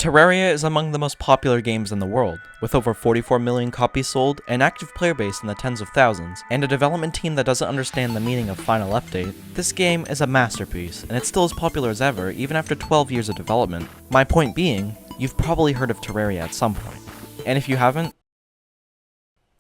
Terraria is among the most popular games in the world, with over 44 million copies sold, an active player base in the tens of thousands, and a development team that doesn't understand the meaning of final update. This game is a masterpiece, and it's still as popular as ever, even after 12 years of development. My point being, you've probably heard of Terraria at some point. And if you haven't,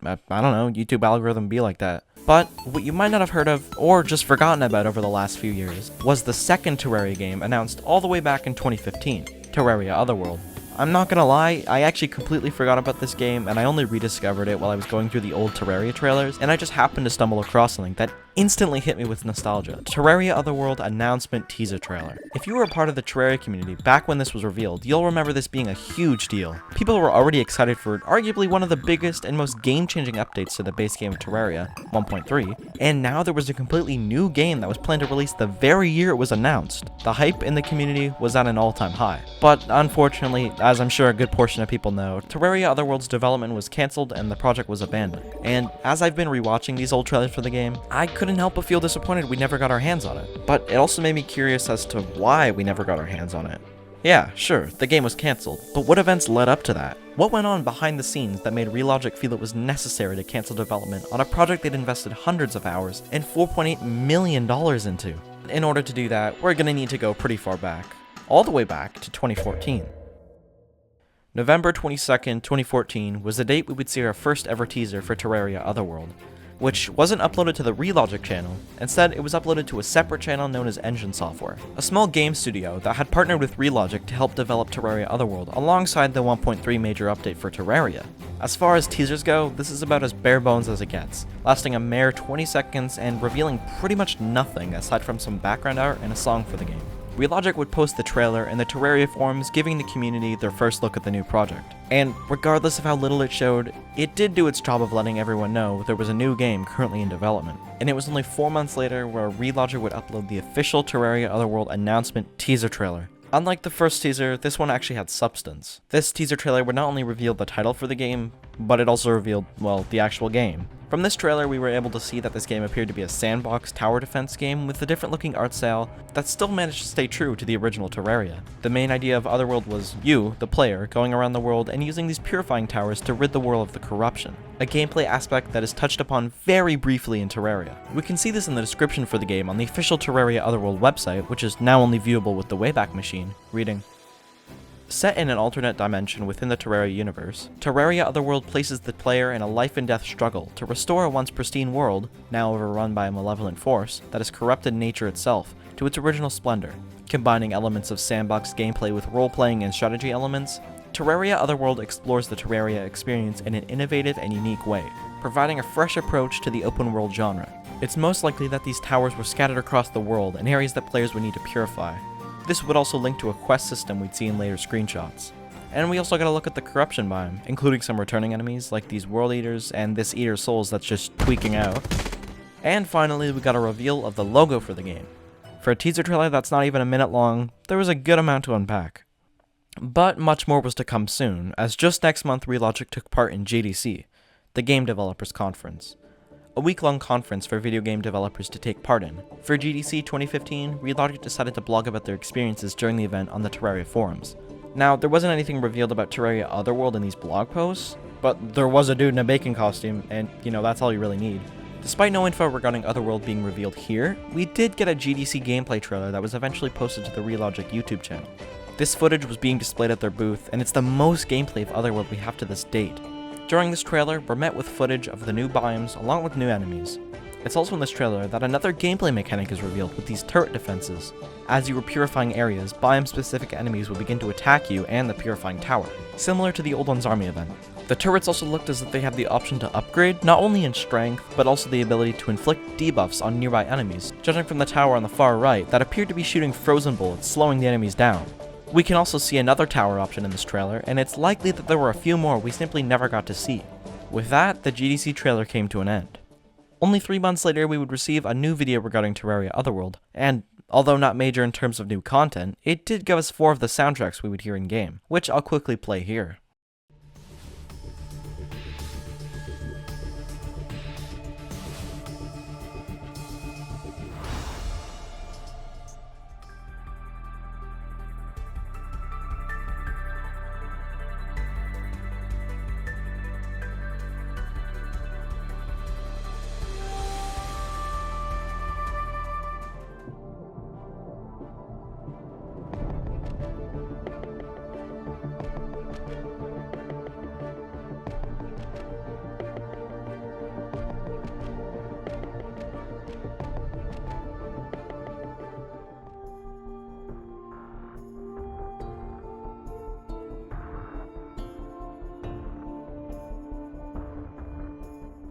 I don't know, YouTube algorithm be like that. But what you might not have heard of, or just forgotten about over the last few years, was the second Terraria game announced all the way back in 2015, Terraria Otherworld. I'm not gonna lie, I actually completely forgot about this game, and I only rediscovered it while I was going through the old Terraria trailers, and I just happened to stumble across something that instantly hit me with nostalgia. Terraria Otherworld Announcement teaser trailer. If you were a part of the Terraria community back when this was revealed, you'll remember this being a huge deal. People were already excited for arguably one of the biggest and most game-changing updates to the base game of Terraria, 1.3, and now there was a completely new game that was planned to release the very year it was announced. The hype in the community was at an all-time high. But unfortunately, as I'm sure a good portion of people know, Terraria Otherworld's development was cancelled and the project was abandoned. And as I've been rewatching these old trailers for the game, I couldn't help but feel disappointed we never got our hands on it. But it also made me curious as to why we never got our hands on it. Yeah, sure, the game was cancelled, but what events led up to that? What went on behind the scenes that made Relogic feel it was necessary to cancel development on a project they'd invested hundreds of hours and $4.8 million into? In order to do that, we're gonna need to go pretty far back. All the way back to 2014. November 22nd, 2014 was the date we would see our first ever teaser for Terraria Otherworld, which wasn't uploaded to the Relogic channel. Instead, it was uploaded to a separate channel known as Engine Software, a small game studio that had partnered with Relogic to help develop Terraria Otherworld alongside the 1.3 major update for Terraria. As far as teasers go, this is about as bare bones as it gets, lasting a mere 20 seconds and revealing pretty much nothing aside from some background art and a song for the game. Relogic would post the trailer in the Terraria forums, giving the community their first look at the new project. And regardless of how little it showed, it did do its job of letting everyone know there was a new game currently in development. And it was only 4 months later where Relogic would upload the official Terraria Otherworld Announcement teaser trailer. Unlike the first teaser, this one actually had substance. This teaser trailer would not only reveal the title for the game, but it also revealed, well, the actual game. From this trailer, we were able to see that this game appeared to be a sandbox tower defense game with a different looking art style that still managed to stay true to the original Terraria. The main idea of Otherworld was you, the player, going around the world and using these purifying towers to rid the world of the corruption, a gameplay aspect that is touched upon very briefly in Terraria. We can see this in the description for the game on the official Terraria Otherworld website, which is now only viewable with the Wayback Machine, reading, "Set in an alternate dimension within the Terraria universe, Terraria Otherworld places the player in a life-and-death struggle to restore a once pristine world, now overrun by a malevolent force, that has corrupted nature itself to its original splendor. Combining elements of sandbox gameplay with role-playing and strategy elements, Terraria Otherworld explores the Terraria experience in an innovative and unique way, providing a fresh approach to the open-world genre. It's most likely that these towers were scattered across the world in areas that players would need to purify. This would also link to a quest system we'd see in later screenshots. And we also got a look at the corruption biome, including some returning enemies like these world eaters and this eater's souls that's just tweaking out. And finally, we got a reveal of the logo for the game. For a teaser trailer that's not even a minute long, there was a good amount to unpack. But much more was to come soon, as just next month Relogic took part in GDC, the Game Developers Conference, a week-long conference for video game developers to take part in. For GDC 2015, Relogic decided to blog about their experiences during the event on the Terraria forums. Now, there wasn't anything revealed about Terraria Otherworld in these blog posts, but there was a dude in a bacon costume, and, that's all you really need. Despite no info regarding Otherworld being revealed here, we did get a GDC gameplay trailer that was eventually posted to the Relogic YouTube channel. This footage was being displayed at their booth, and it's the most gameplay of Otherworld we have to this date. During this trailer, we're met with footage of the new biomes along with new enemies. It's also in this trailer that another gameplay mechanic is revealed with these turret defenses. As you were purifying areas, biome-specific enemies would begin to attack you and the purifying tower, similar to the Old One's Army event. The turrets also looked as if they had the option to upgrade, not only in strength, but also the ability to inflict debuffs on nearby enemies, judging from the tower on the far right that appeared to be shooting frozen bullets, slowing the enemies down. We can also see another tower option in this trailer, and it's likely that there were a few more we simply never got to see. With that, the GDC trailer came to an end. Only 3 months later, we would receive a new video regarding Terraria Otherworld, and although not major in terms of new content, it did give us 4 of the soundtracks we would hear in-game, which I'll quickly play here.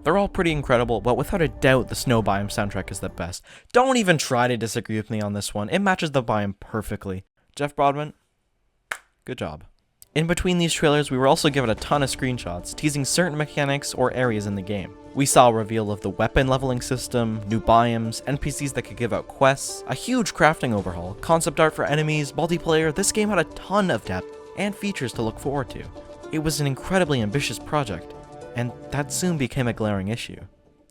They're all pretty incredible, but without a doubt, the Snow Biome soundtrack is the best. Don't even try to disagree with me on this one. It matches the biome perfectly. Jeff Broadman, good job. In between these trailers, we were also given a ton of screenshots, teasing certain mechanics or areas in the game. We saw a reveal of the weapon leveling system, new biomes, NPCs that could give out quests, a huge crafting overhaul, concept art for enemies, multiplayer. This game had a ton of depth and features to look forward to. It was an incredibly ambitious project, and that soon became a glaring issue.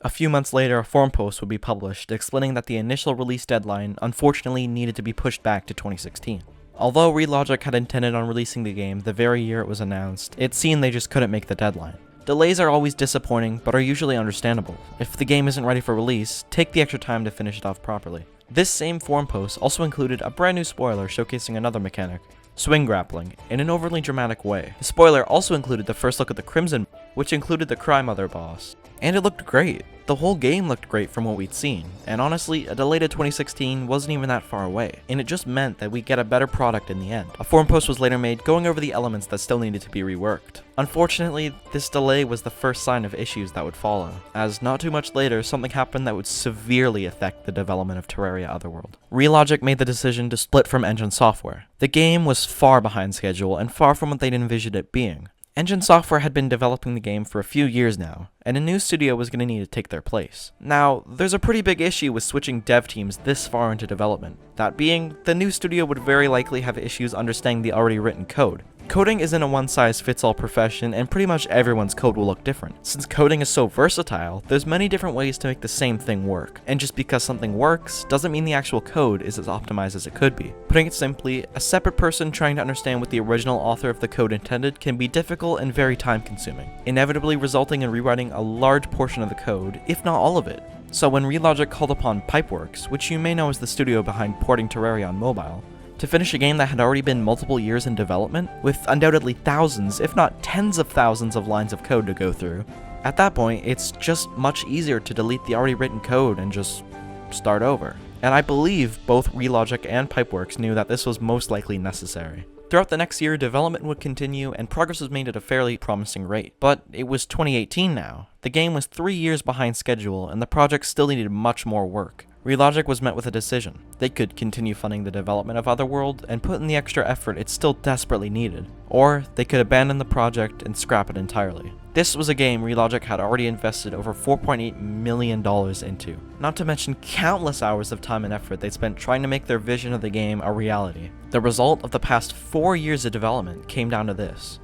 A few months later, a forum post would be published explaining that the initial release deadline unfortunately needed to be pushed back to 2016. Although Relogic had intended on releasing the game the very year it was announced, it seemed they just couldn't make the deadline. Delays are always disappointing, but are usually understandable. If the game isn't ready for release, take the extra time to finish it off properly. This same forum post also included a brand new spoiler showcasing another mechanic, swing grappling, in an overly dramatic way. The spoiler also included the first look at the Crimson, which included the Cry Mother boss. And it looked great. The whole game looked great from what we'd seen, and honestly, a delay to 2016 wasn't even that far away, and it just meant that we'd get a better product in the end. A forum post was later made going over the elements that still needed to be reworked. Unfortunately, this delay was the first sign of issues that would follow, as not too much later, something happened that would severely affect the development of Terraria Otherworld. Relogic made the decision to split from Engine Software. The game was far behind schedule and far from what they'd envisioned it being. Engine Software had been developing the game for a few years now, and a new studio was going to need to take their place. Now, there's a pretty big issue with switching dev teams this far into development. That being, the new studio would very likely have issues understanding the already written code. Coding isn't a one-size-fits-all profession, and pretty much everyone's code will look different. Since coding is so versatile, there's many different ways to make the same thing work, and just because something works doesn't mean the actual code is as optimized as it could be. Putting it simply, a separate person trying to understand what the original author of the code intended can be difficult and very time-consuming, inevitably resulting in rewriting a large portion of the code, if not all of it. So when Relogic called upon Pipeworks, which you may know is the studio behind porting Terraria on mobile, to finish a game that had already been multiple years in development, with undoubtedly thousands, if not tens of thousands of lines of code to go through, at that point, it's just much easier to delete the already written code and just start over. And I believe both Relogic and Pipeworks knew that this was most likely necessary. Throughout the next year, development would continue and progress was made at a fairly promising rate. But it was 2018 now. The game was 3 years behind schedule and the project still needed much more work. Relogic was met with a decision. They could continue funding the development of Otherworld and put in the extra effort it still desperately needed, or they could abandon the project and scrap it entirely. This was a game Relogic had already invested over $4.8 million into, not to mention countless hours of time and effort they spent trying to make their vision of the game a reality. The result of the past 4 years of development came down to this.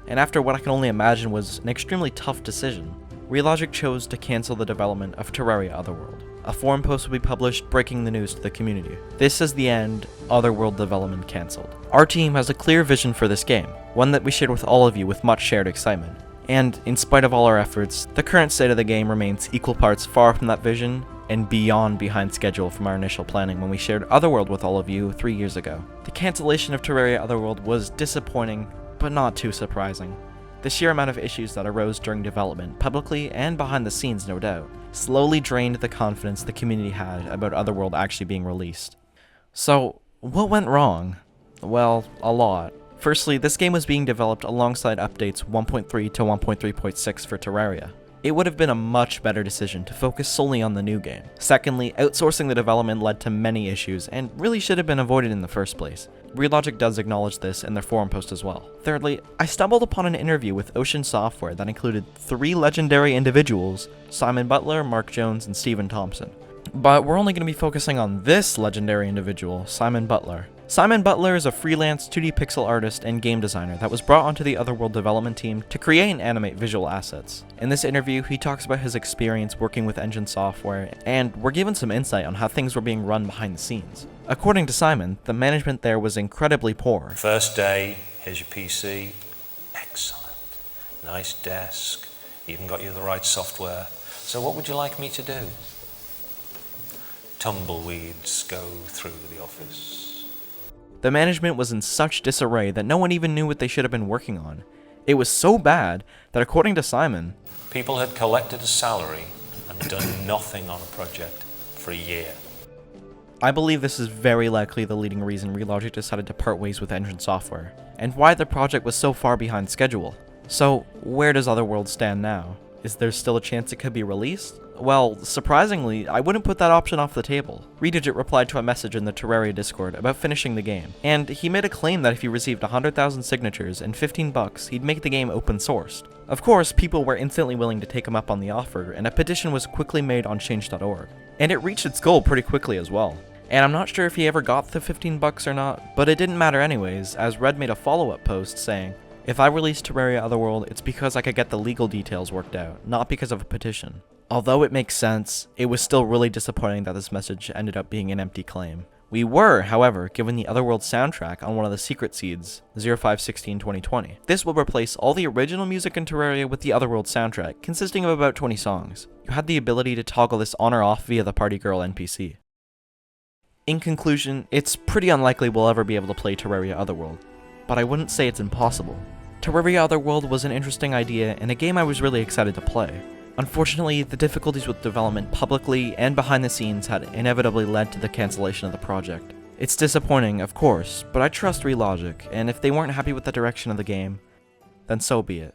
And after what I can only imagine was an extremely tough decision, Relogic chose to cancel the development of Terraria Otherworld. A forum post will be published breaking the news to the community. This is the end, Otherworld development cancelled. Our team has a clear vision for this game, one that we shared with all of you with much shared excitement. And in spite of all our efforts, the current state of the game remains equal parts far from that vision and beyond behind schedule from our initial planning when we shared Otherworld with all of you 3 years ago. The cancellation of Terraria Otherworld was disappointing, but not too surprising. The sheer amount of issues that arose during development, publicly and behind the scenes no doubt, slowly drained the confidence the community had about Otherworld actually being released. So, what went wrong? Well, a lot. Firstly, this game was being developed alongside updates 1.3 to 1.3.6 for Terraria. It would have been a much better decision to focus solely on the new game. Secondly, outsourcing the development led to many issues and really should have been avoided in the first place. Relogic does acknowledge this in their forum post as well. Thirdly, I stumbled upon an interview with Ocean Software that included 3 legendary individuals, Simon Butler, Mark Jones, and Stephen Thompson. But we're only going to be focusing on this legendary individual, Simon Butler. Simon Butler is a freelance 2D pixel artist and game designer that was brought onto the Otherworld development team to create and animate visual assets. In this interview, he talks about his experience working with Engine Software, and we're given some insight on how things were being run behind the scenes. According to Simon, the management there was incredibly poor. First day, here's your PC. Excellent. Nice desk. Even got you the right software. So what would you like me to do? Tumbleweeds go through the office. The management was in such disarray that no one even knew what they should have been working on. It was so bad that according to Simon, people had collected a salary and done nothing on a project for a year. I believe this is very likely the leading reason Relogic decided to part ways with Engine Software, and why the project was so far behind schedule. So, where does Otherworld stand now? Is there still a chance it could be released? Well, surprisingly, I wouldn't put that option off the table. Redigit replied to a message in the Terraria Discord about finishing the game, and he made a claim that if he received 100,000 signatures and $15, he'd make the game open sourced. Of course, people were instantly willing to take him up on the offer, and a petition was quickly made on change.org. And it reached its goal pretty quickly as well. And I'm not sure if he ever got the $15 or not, but it didn't matter anyways, as Red made a follow-up post saying, "If I release Terraria Otherworld, it's because I could get the legal details worked out, not because of a petition." Although it makes sense, it was still really disappointing that this message ended up being an empty claim. We were, however, given the Otherworld soundtrack on one of the secret seeds, 05/16/2020. This will replace all the original music in Terraria with the Otherworld soundtrack, consisting of about 20 songs. You had the ability to toggle this on or off via the Party Girl NPC. In conclusion, it's pretty unlikely we'll ever be able to play Terraria Otherworld, but I wouldn't say it's impossible. Terraria Otherworld was an interesting idea and a game I was really excited to play. Unfortunately, the difficulties with development publicly and behind the scenes had inevitably led to the cancellation of the project. It's disappointing, of course, but I trust Relogic, and if they weren't happy with the direction of the game, then so be it.